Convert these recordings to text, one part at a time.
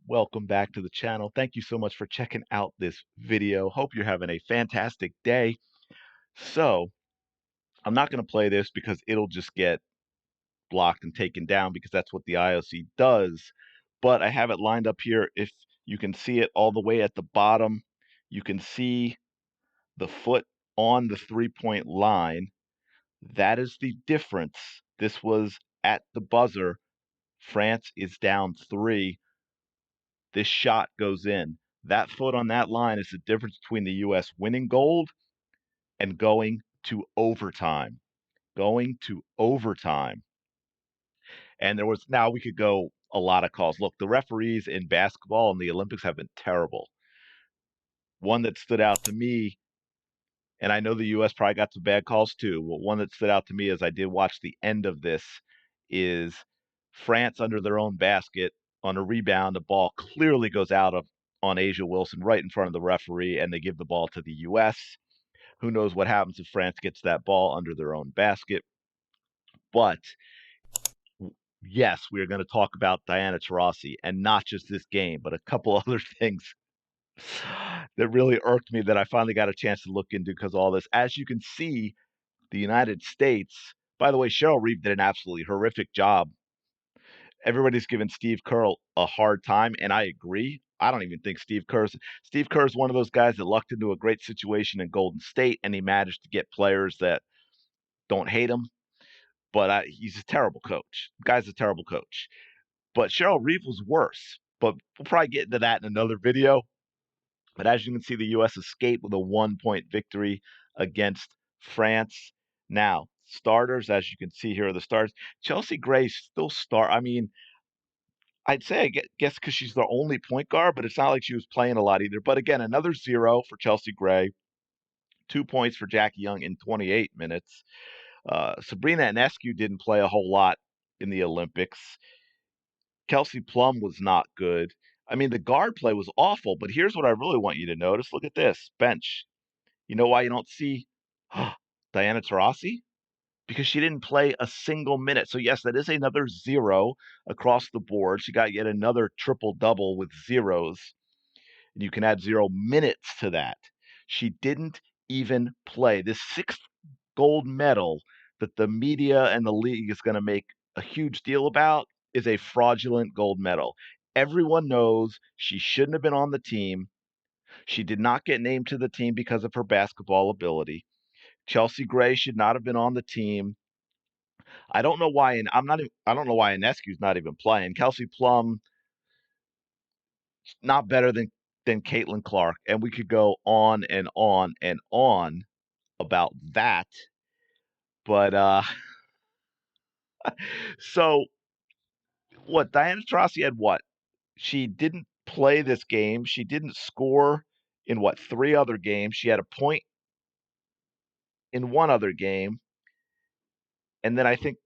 Welcome back to the channel. Thank you so much for checking out this video. Hope you're having a fantastic day. So, I'm not going to play this because it'll just get blocked and taken down because that's what the IOC does. But I have it lined up here. If you can see it all the way at the bottom, you can see the foot on the 3-point line. That is the difference. This was at the buzzer. France is down 3. This shot goes in. That foot on that line is the difference between the U.S. winning gold and going to overtime. Going to overtime. And now we could go a lot of calls. Look, the referees in basketball and the Olympics have been terrible. One that stood out to me, and I know the U.S. probably got some bad calls too, but one that stood out to me as I did watch the end of this is France under their own basket on a rebound. The ball clearly goes out on Asia Wilson right in front of the referee, and they give the ball to the U.S. Who knows what happens if France gets that ball under their own basket? But yes, we are going to talk about Diana Taurasi, and not just this game, but a couple other things that really irked me that I finally got a chance to look into because of all this. As you can see, the United States, by the way, Cheryl Reeve did an absolutely horrific job. Everybody's giving Steve Kerr a hard time, and I agree. I don't even think Steve Kerr's one of those guys that lucked into a great situation in Golden State, and he managed to get players that don't hate him. But he's a terrible coach. The guy's a terrible coach. But Cheryl Reeve was worse. But we'll probably get into that in another video. But as you can see, the U.S. escaped with a 1-point victory against France. Now, starters, as you can see here, are the stars. Chelsea Gray still I mean, I'd say I guess because she's the only point guard, but it's not like she was playing a lot either. But again, another 0 for Chelsea Gray, 2 points for Jackie Young in 28 minutes. Sabrina Ionescu didn't play a whole lot in the Olympics. Kelsey Plum was not good. I mean, the guard play was awful, but here's what I really want you to notice. Look at this bench. You know why you don't see Diana Taurasi? Because she didn't play a single minute. So, yes, that is another 0 across the board. She got yet another triple-double with zeros. And you can add 0 minutes to that. She didn't even play. This 6th gold medal that the media and the league is going to make a huge deal about is a fraudulent gold medal. Everyone knows she shouldn't have been on the team. She did not get named to the team because of her basketball ability. Chelsea Gray should not have been on the team. I don't know why, and I don't know why Ionescu's not even playing. Kelsey Plum, not better than Caitlin Clark, and we could go on and on and on about that. But so what? Diana Taurasi had what? She didn't play this game. She didn't score in what 3 other games. She had a point in 1 other game, and then I think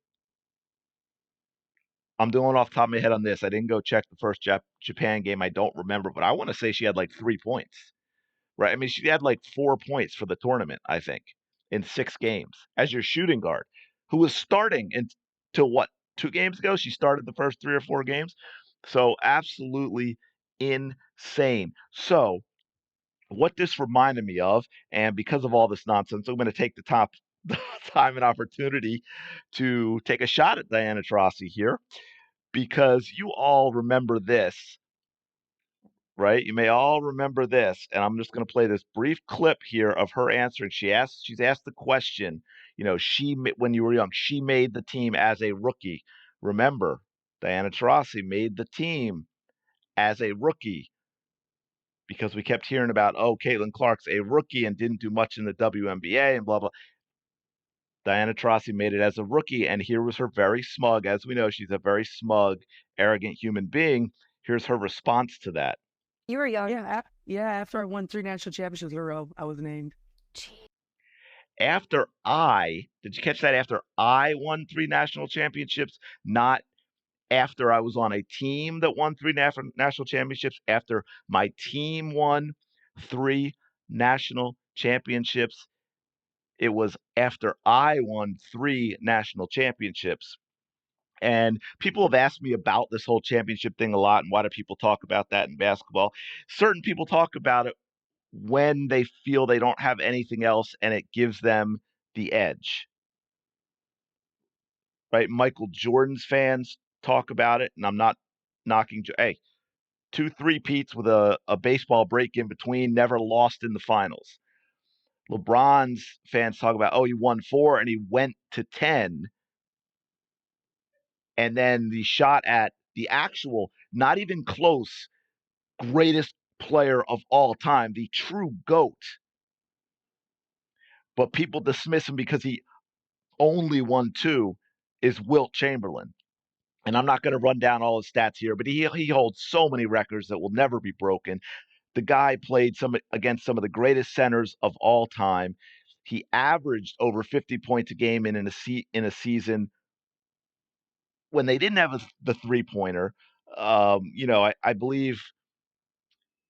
I'm doing off the top of my head on this. I didn't go check the first Japan game. I don't remember, but I want to say she had like 3 points, right? I mean, she had like 4 points for the tournament, I think, in 6 games as your shooting guard, who was starting until what 2 games ago. She started the first 3 or 4 games, so absolutely insane. So what this reminded me of, and because of all this nonsense, I'm going to take the time and opportunity to take a shot at Diana Taurasi here because you all remember this, right? You may all remember this, and I'm just going to play this brief clip here of her answering. She's asked the question, when you were young, she made the team as a rookie. Remember, Diana Taurasi made the team as a rookie because we kept hearing about, oh, Caitlin Clark's a rookie and didn't do much in the WNBA and blah, blah. Diana Taurasi made it as a rookie, and here was her very smug, as we know, she's a very smug, arrogant human being. Here's her response to that. You were young. Yeah, after I won 3 national championships in a row, I was named. Did you catch that? After I won 3 national championships, not after I was on a team that won 3 national championships, after my team won 3 national championships. It was after I won 3 national championships. And people have asked me about this whole championship thing a lot, and why do people talk about that in basketball? Certain people talk about it when they feel they don't have anything else and it gives them the edge, right? Michael Jordan's fans talk about it, and I'm not knocking. Hey, two three-peats with a baseball break in between, never lost in the finals. LeBron's fans talk about, oh, he won four and he went to 10. And then the shot at the actual, not even close, greatest player of all time, the true GOAT. But people dismiss him because he only won two, is Wilt Chamberlain. And I'm not going to run down all his stats here, but he holds so many records that will never be broken. The guy played against some of the greatest centers of all time. He averaged over 50 points a game in a season when they didn't have the three pointer. I believe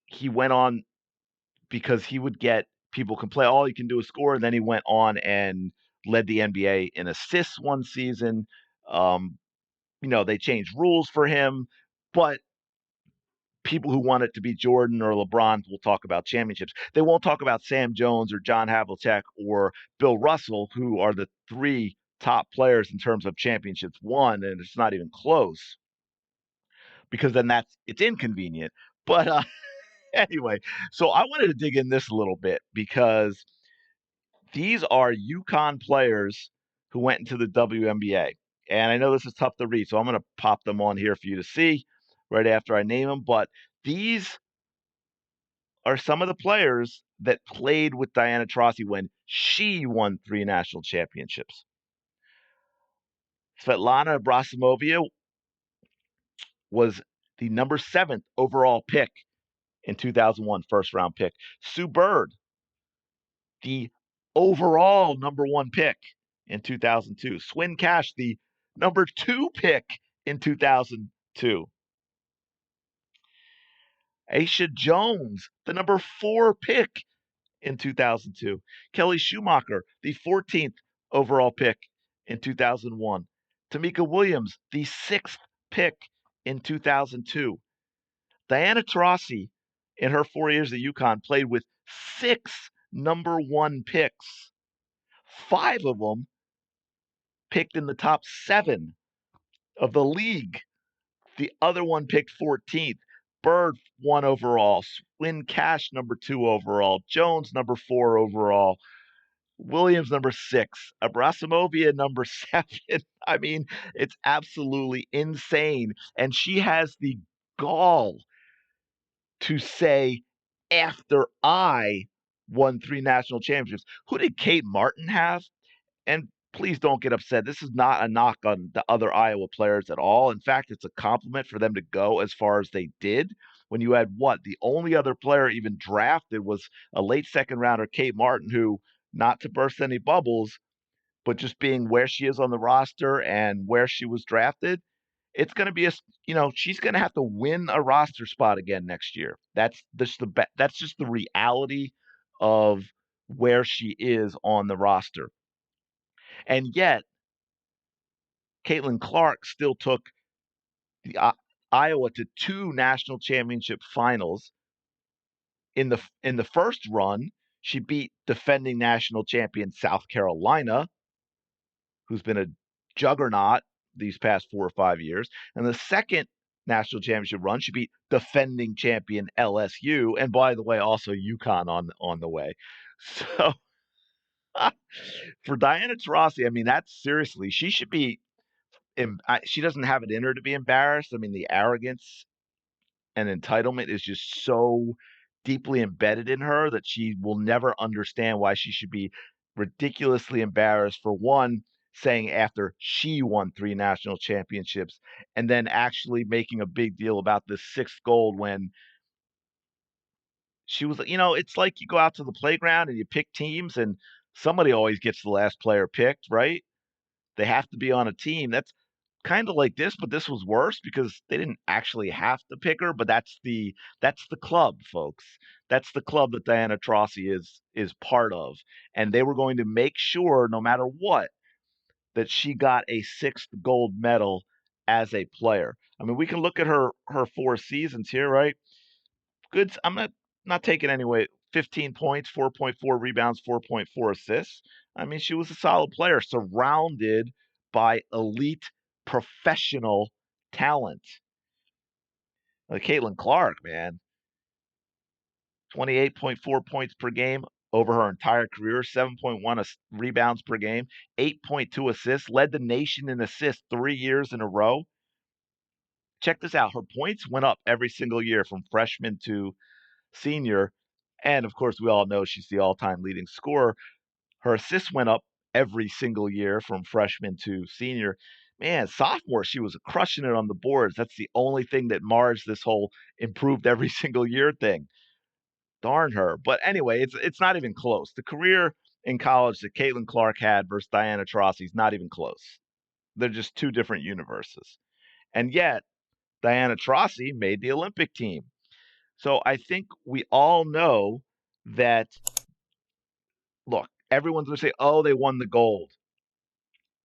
he went on because he would get people can play all you can do is score. And then he went on and led the NBA in assists one season. Um, they changed rules for him, but people who want it to be Jordan or LeBron will talk about championships. They won't talk about Sam Jones or John Havlicek or Bill Russell, who are the three top players in terms of championships won, and it's not even close because then it's inconvenient. But anyway, so I wanted to dig in this a little bit because these are UConn players who went into the WNBA. And I know this is tough to read, so I'm going to pop them on here for you to see right after I name them. But these are some of the players that played with Diana Taurasi when she won 3 national championships. Svetlana Abramovia was the number 7th overall pick in 2001, first round pick. Sue Bird, the overall number 1 pick in 2002. Swin Cash, the number 2 pick in 2002. Aisha Jones, the number 4 pick in 2002. Kelly Schumacher, the 14th overall pick in 2001. Tamika Williams, the 6th pick in 2002. Diana Taurasi, in her 4 years at UConn, played with 6 number 1 picks. 5 of them picked in the top 7 of the league. The other one picked 14th. Bird 1 overall. Swin Cash number 2 overall. Jones number 4 overall. Williams number 6. Abramovia number 7. I mean, it's absolutely insane. And she has the gall to say, after I won 3 national championships. Who did Kate Martin have? And please don't get upset. This is not a knock on the other Iowa players at all. In fact, it's a compliment for them to go as far as they did. When you had what? The only other player even drafted was a late second rounder, Kate Martin, who, not to burst any bubbles, but just being where she is on the roster and where she was drafted, it's going to be she's going to have to win a roster spot again next year. That's just the reality of where she is on the roster. And yet, Caitlin Clark still took the Iowa to 2 national championship finals. In the first run, she beat defending national champion South Carolina, who's been a juggernaut these past 4 or 5 years. And the second national championship run, she beat defending champion LSU, and by the way, also UConn on the way. So for Diana Taurasi, I mean, that's seriously, she should be. She doesn't have it in her to be embarrassed. I mean, the arrogance and entitlement is just so deeply embedded in her that she will never understand why she should be ridiculously embarrassed for one saying after she won 3 national championships and then actually making a big deal about this 6th gold when she was, it's like you go out to the playground and you pick teams and somebody always gets the last player picked, right? They have to be on a team. That's kind of like this, but this was worse because they didn't actually have to pick her, but that's the club, folks. That's the club that Diana Taurasi is part of. And they were going to make sure, no matter what, that she got a 6th gold medal as a player. I mean, we can look at her 4 seasons here, right? Good. I'm not taking anyway. 15 points, 4.4 rebounds, 4.4 assists. I mean, she was a solid player, surrounded by elite professional talent. Like Caitlin Clark, man, 28.4 points per game over her entire career, 7.1 rebounds per game, 8.2 assists, led the nation in assists 3 years in a row. Check this out. Her points went up every single year from freshman to senior. And of course, we all know she's the all time leading scorer. Her assists went up every single year from freshman to senior. Man, sophomore, she was crushing it on the boards. That's the only thing that mars this whole improved every single year thing. Darn her. But anyway, it's not even close. The career in college that Caitlin Clark had versus Diana Taurasi is not even close. They're just two different universes. And yet, Diana Taurasi made the Olympic team. So I think we all know that, look, everyone's going to say, oh, they won the gold.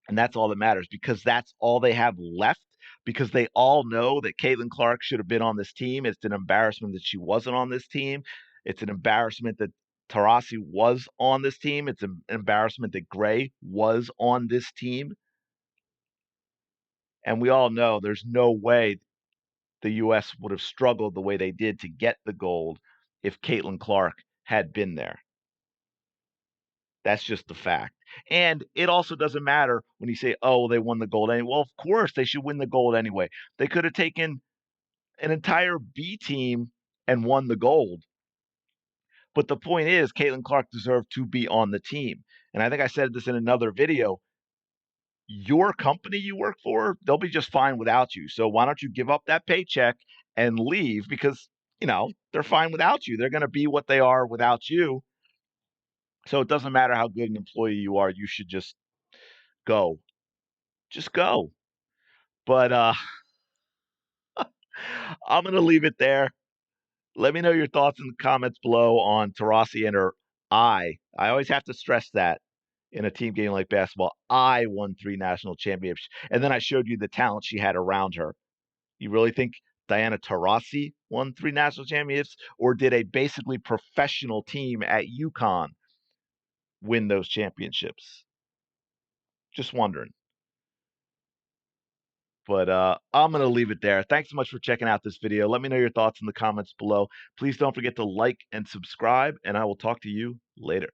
And that's all that matters because that's all they have left. Because they all know that Caitlin Clark should have been on this team. It's an embarrassment that she wasn't on this team. It's an embarrassment that Taurasi was on this team. It's an embarrassment that Gray was on this team. And we all know there's no way the U.S. would have struggled the way they did to get the gold if Caitlin Clark had been there. That's just the fact. And it also doesn't matter when you say, oh, they won the gold anyway. Well, of course they should win the gold anyway. They could have taken an entire B team and won the gold. But the point is, Caitlin Clark deserved to be on the team. And I think I said this in another video. Your company you work for, they'll be just fine without you. So why don't you give up that paycheck and leave? Because, they're fine without you. They're going to be what they are without you. So it doesn't matter how good an employee you are. You should just go. Just go. But I'm going to leave it there. Let me know your thoughts in the comments below on Taurasi and her I always have to stress that in a team game like basketball. I won 3 national championships. And then I showed you the talent she had around her. You really think Diana Taurasi won 3 national championships? Or did a basically professional team at UConn win those championships? Just wondering. But I'm going to leave it there. Thanks so much for checking out this video. Let me know your thoughts in the comments below. Please don't forget to like and subscribe, and I will talk to you later.